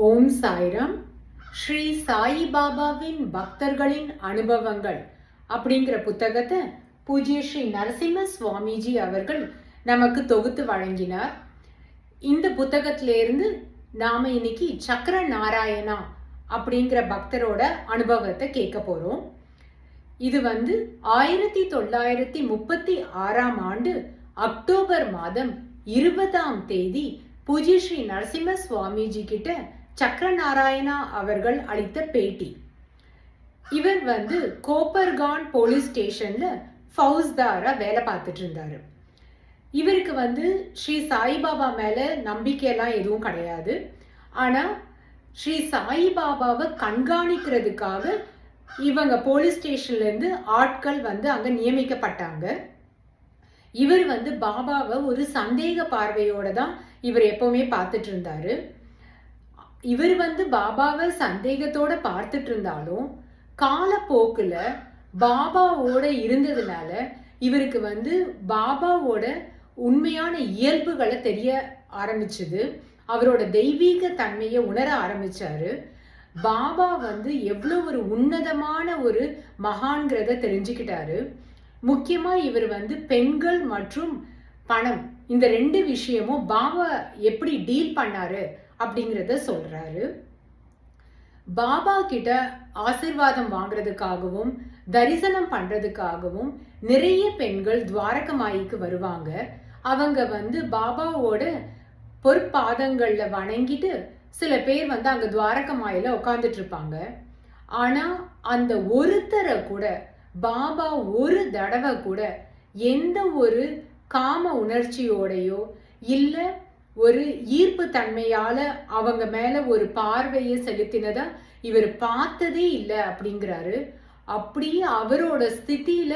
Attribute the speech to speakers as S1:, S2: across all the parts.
S1: ஓம் சாய்ராம். ஸ்ரீ சாயி பாபாவின் பக்தர்களின் அனுபவங்கள் அப்படிங்கிற புத்தகத்தை பூஜ்ய ஸ்ரீ நரசிம்ம சுவாமிஜி அவர்கள் நமக்கு தொகுத்து வழங்கினார். இந்த புத்தகத்திலிருந்து நாம இன்னைக்கு சக்கர நாராயணா அப்படிங்கிற பக்தரோட அனுபவத்தை கேட்க போறோம். இது 1936 அக்டோபர் மாதம் 20 பூஜ்ய ஸ்ரீ நரசிம்ம சுவாமிஜி கிட்ட சக்கர நாராயணா அவர்கள் அளித்த பேட்டி. இவர் கோப்பர்கான் போலீஸ் ஸ்டேஷன்ல ஃபவுஸ்தாரா வேலை பார்த்துட்டு இருந்தாரு. இவருக்கு ஸ்ரீ சாய்பாபா மேல நம்பிக்கையெல்லாம் எதுவும் கிடையாது. ஆனா ஸ்ரீ சாய்பாபாவை கண்காணிக்கிறதுக்காக இவங்க போலீஸ் ஸ்டேஷன்ல இருந்து ஆட்கள் அங்க நியமிக்கப்பட்டாங்க. இவர் பாபாவை ஒரு சந்தேக பார்வையோட தான் இவர் எப்பவுமே பார்த்துட்டு இருந்தாரு. இவர் பாபாவை சந்தேகத்தோட பார்த்துட்டு இருந்தாலும் காலப்போக்குல பாபாவோட இருந்ததுனால இவருக்கு பாபாவோட உண்மையான இயல்புகளை தெரிய ஆரம்பிச்சது. அவரோட தெய்வீக தன்மையை உணர ஆரம்பிச்சாரு. பாபா எவ்வளவு ஒரு உன்னதமான ஒரு மகான்கிறத தெரிஞ்சுக்கிட்டாரு. முக்கியமா இவர் பெண்கள் மற்றும் பணம் இந்த ரெண்டு விஷயமும் பாபா எப்படி டீல் பண்ணாரு அப்படிங்கிறத சொல்றாரு. பாபா கிட்ட ஆசீர்வாதம் வாங்குறதுக்காகவும் தரிசனம் பண்றதுக்காகவும் நிறைய பெண்கள் துவாரகமாயிக்கு வருவாங்க. அவங்க பாபாவோட பொற்பாதங்கள்ல வணங்கிட்டு சில பேர் அங்க துவாரகமாயில உட்கார்ந்துட்டு இருப்பாங்க. ஆனா அந்த ஒருத்தரை கூட பாபா ஒரு தடவை கூட எந்த ஒரு காம உணர்ச்சியோடையோ இல்ல ஒரு ஈர்ப்பு தன்மையால அவங்க மேல ஒரு பார்வையை செலுத்தினதா இவர் பார்த்ததே இல்லை அப்படிங்கிறாரு. அப்படியே அவரோட ஸ்திதியில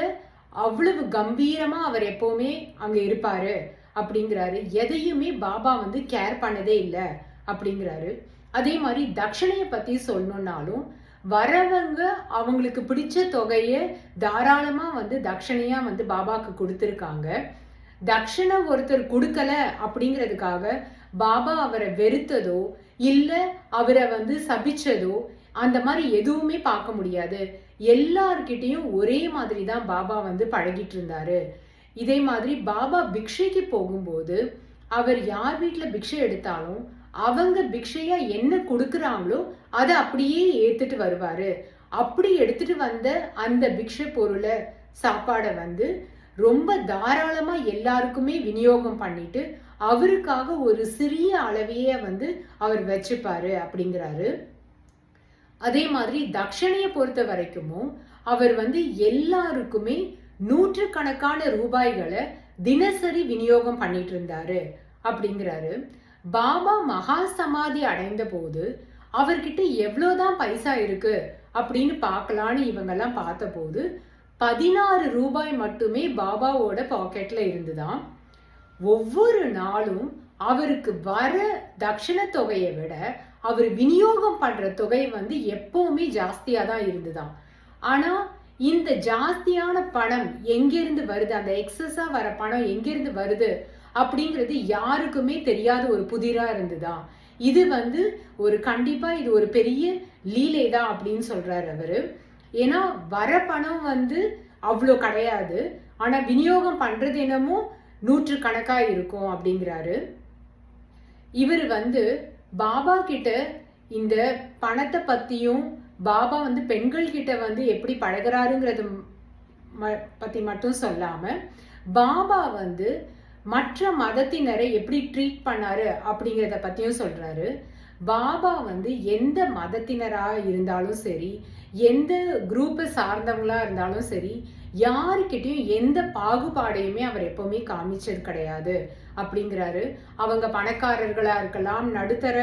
S1: அவ்வளவு கம்பீரமா அவர் எப்பவுமே அங்க இருப்பாரு அப்படிங்கிறாரு. எதையுமே பாபா கேர் பண்ணதே இல்லை அப்படிங்கிறாரு. அதே மாதிரி தட்சணையை பத்தி சொல்லணும்னாலும் வரவங்க அவங்களுக்கு பிடிச்ச தொகையை தாராளமா தட்சணையா பாபாக்கு கொடுத்துருக்காங்க. தட்சணை ஒருத்தர் கொடுக்கல அப்படிங்கிறதுக்காக பாபா அவரை வெறுத்ததோ இல்ல அவரை சபிச்சதோ அந்த மாதிரி எதுவுமே பார்க்க முடியாது. எல்லார்கிட்டையும் ஒரே மாதிரி தான் பாபா பழகிட்டு இருந்தாரு. இதே மாதிரி பாபா பிக்ஷைக்கு போகும்போது அவர் யார் வீட்டுல பிக்ஷை எடுத்தாலும் அவங்க பிக்ஷையா என்ன கொடுக்குறாங்களோ அதை அப்படியே ஏத்துட்டு வருவாரு. அப்படி எடுத்துட்டு வந்த அந்த பிக்ஷை பொருளை சாப்பாடை ரொம்ப தாராளமா எல்லாருக்குமே விநியோகம் பண்ணிட்டு அவருக்காக ஒரு சிறிய அளவையே அவர் வச்சுப்பாரு அப்படிங்கிறாரு. அதே மாதிரி தட்சணையை பொறுத்த வரைக்கும் அவர் எல்லாருக்குமே நூற்றுக்கணக்கான ரூபாய்களை தினசரி விநியோகம் பண்ணிட்டு இருந்தாரு அப்படிங்கிறாரு. பாபா மகா சமாதி அடைந்த போது அவர்கிட்ட எவ்வளவுதான் பைசா இருக்கு அப்படின்னு பார்க்கலான்னு இவங்கெல்லாம் பார்த்த போது 16 ரூபாய் மட்டுமே பாபாவோட பாக்கெட்ல இருந்துதான். ஒவ்வொரு நாளும் அவருக்கு வர தட்சண தொகையை விட அவர் விநியோகம் பண்ற தொகை எப்பவுமே ஜாஸ்தியா தான் இருந்துதான். ஆனா இந்த ஜாஸ்தியான பணம் எங்கிருந்து வருது, அந்த எக்ஸஸா வர பணம் எங்கிருந்து வருது அப்படிங்கிறது யாருக்குமே தெரியாத ஒரு புதிரா இருந்துதான். இது ஒரு கண்டிப்பா இது ஒரு பெரிய லீலை தான் அப்படின்னு சொல்றாரு அவரு. ஏன்னா வர பணம் அவ்வளோ கிடையாது, ஆனா விநியோகம் பண்றது என்னமோ நூற்றுக்கணக்கா இருக்கும் அப்படிங்கிறாரு. இவர் பாபா கிட்ட இந்த பணத்தை பத்தியும் பாபா பெண்கள் கிட்ட எப்படி பழகிறாருங்கிறது பத்தி மட்டும் சொல்லாம பாபா மற்ற மதத்தினரை எப்படி ட்ரீட் பண்ணாரு அப்படிங்கிறத பத்தியும் சொல்றாரு. பாபா எந்த மதத்தினரா இருந்தாலும் சரி, எந்த குரூப்பை சார்ந்தவங்களா இருந்தாலும் சரி, யாருக்கிட்டையும் எந்த பாகுபாடையுமே அவர் எப்பவுமே காமிச்சது கிடையாது அப்படிங்கிறாரு. அவங்க பணக்காரர்களா இருக்கலாம், நடுத்தர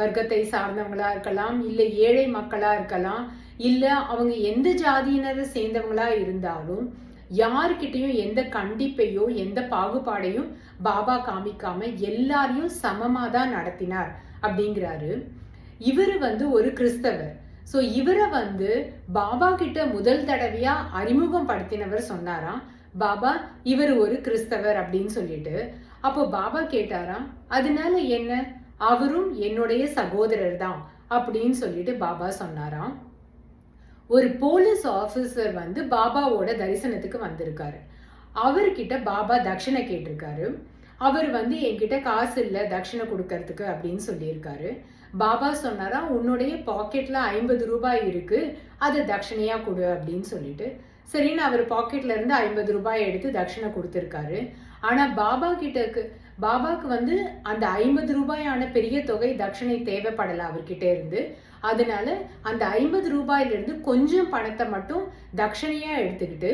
S1: வர்க்கத்தை சார்ந்தவங்களா இருக்கலாம், இல்ல ஏழை மக்களா இருக்கலாம், இல்ல அவங்க எந்த ஜாதியினரை சேர்ந்தவங்களா இருந்தாலும் யாருக்கிட்டையும் எந்த கண்டிப்பையோ எந்த பாகுபாடையும் பாபா காமிக்காம எல்லாரையும் சமமா தான் நடத்தினார் அப்படிங்கிறாரு. இவரு ஒரு கிறிஸ்தவர். சோ இவரை பாபா கிட்ட முதல் தடவையா அறிமுகம் படுத்தினவர் சொன்னாராம், பாபா இவர் ஒரு கிறிஸ்தவர் அப்படின்னு சொல்லிட்டு. அப்போ பாபா கேட்டாராம், அதனால என்ன, அவரும் என்னுடைய சகோதரர் தான் அப்படின்னு சொல்லிட்டு பாபா சொன்னாராம். ஒரு போலீஸ் ஆபீசர் வந்து பாபாவோட தரிசனத்துக்கு வந்திருக்காரு. அவர்கிட்ட பாபா தட்சணை கேட்டிருக்காரு. அவர் வந்து என்கிட்ட காசு இல்லை தட்சணை கொடுக்கறதுக்கு அப்படின்னு சொல்லியிருக்காரு. பாபா சொன்னாரா, உன்னுடைய பாக்கெட்ல 50 ரூபாய் இருக்கு, அதை தட்சணையா கொடு அப்படின்னு சொல்லிட்டு, சரின்னு அவர் பாக்கெட்ல இருந்து 50 ரூபாய் எடுத்து தட்சணை கொடுத்திருக்காரு. ஆனா பாபாக்கு வந்து அந்த 50 ரூபாயான பெரிய தொகை தட்சணை தேவைப்படல அவர்கிட்ட இருந்து. அதனால அந்த 50 ரூபாயில இருந்து கொஞ்சம் பணத்தை மட்டும் தட்சணையா எடுத்துக்கிட்டு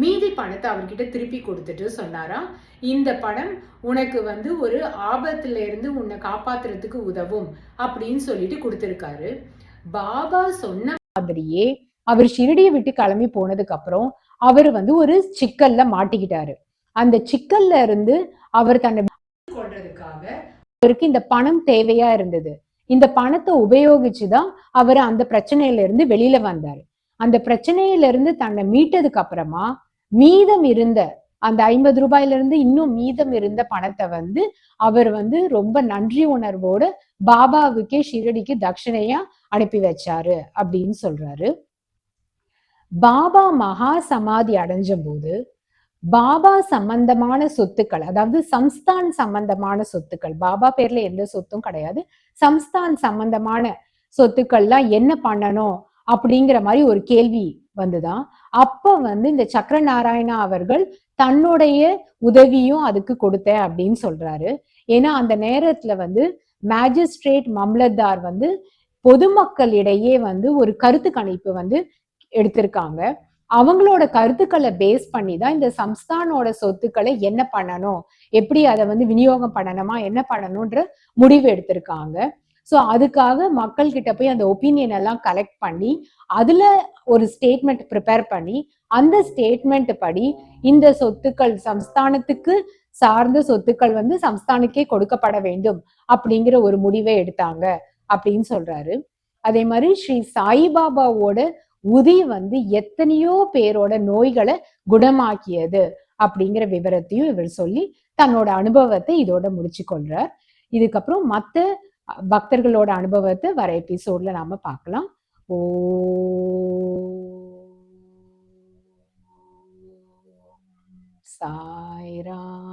S1: மீதி பணத்தை அவர்கிட்ட திருப்பி கொடுத்துட்டு சொன்னாராம், இந்த பணம் உனக்கு வந்து ஒரு ஆபத்துல இருந்து உன்னை காப்பாத்துறதுக்கு உதவும் அப்படின்னு சொல்லிட்டு கொடுத்திருக்காரு. பாபா சொன்ன மாதிரியே அவர் ஷிரடியை விட்டு கிளம்பி போனதுக்கு அப்புறம் அவர் வந்து ஒரு சிக்கல்ல மாட்டிக்கிட்டாரு. அந்த சிக்கல்ல இருந்து அவர் தன்னை கொள்றதுக்காக அவருக்கு இந்த பணம் தேவையா இருந்தது. இந்த பணத்தை உபயோகிச்சுதான் அவர் அந்த பிரச்சனையில இருந்து வெளியில வந்தாரு. அந்த பிரச்சனையில இருந்து தன்னை மீட்டதுக்கு அப்புறமா மீதம் இருந்த அந்த 50 ரூபாயில இருந்து இன்னும் மீதம் இருந்த பணத்தை வந்து அவர் வந்து ரொம்ப நன்றி உணர்வோடு பாபாவுக்கே ஷிரடிக்கு தட்சணையா அனுப்பி வச்சாரு அப்படின்னு சொல்றாரு. பாபா மகா சமாதி அடைஞ்ச போது பாபா சம்பந்தமான சொத்துக்கள், அதாவது சம்ஸ்தான் சம்பந்தமான சொத்துக்கள், பாபா பேர்ல எந்த சொத்தும் கிடையாது, சம்ஸ்தான் சம்பந்தமான சொத்துக்கள்லாம் என்ன பண்ணணும் அப்படிங்கிற மாதிரி ஒரு கேள்வி வந்துதான். அப்ப வந்து இந்த சக்கர நாராயணா அவர்கள் தன்னுடைய உதவியும் அதுக்கு கொடுத்தேன் அப்படின்னு சொல்றாரு. ஏன்னா அந்த நேரத்துல வந்து மேஜிஸ்ட்ரேட் மம்லத்தார் வந்து பொதுமக்களிடையே வந்து ஒரு கருத்து கணிப்பு வந்து எடுத்திருக்காங்க. அவங்களோட கருத்துக்களை பேஸ் பண்ணி தான் இந்த சம்ஸ்தானோட சொத்துக்களை என்ன பண்ணணும், எப்படி அதை வந்து விநியோகம் பண்ணணுமா, என்ன பண்ணணும்ன்ற முடிவு எடுத்திருக்காங்க. ஸோ அதுக்காக மக்கள் கிட்ட போய் அந்த ஒப்பீனியன் எல்லாம் கலெக்ட் பண்ணி அதுல ஒரு ஸ்டேட்மெண்ட் ப்ரிப்பேர் பண்ணி அந்த ஸ்டேட்மெண்ட் படி இந்த சொத்துக்கள் சம்ஸ்தானத்துக்கு சார்ந்த சொத்துக்கள் வந்து சம்ஸ்தானுக்கே கொடுக்கப்பட வேண்டும் அப்படிங்கிற ஒரு முடிவை எடுத்தாங்க அப்படின்னு சொல்றாரு. அதே மாதிரி ஸ்ரீ சாய்பாபாவோட உதி வந்து எத்தனையோ பேரோட நோய்களை குணமாக்கியது அப்படிங்கிற விவரத்தையும் இவர் சொல்லி தன்னோட அனுபவத்தை இதோட முடிச்சு கொள்றார். இதுக்கப்புறம் மற்ற பக்தர்களோட அனுபவத்தை வர எபிசோட்ல நாம பார்க்கலாம். ஓ சாய்ராம்.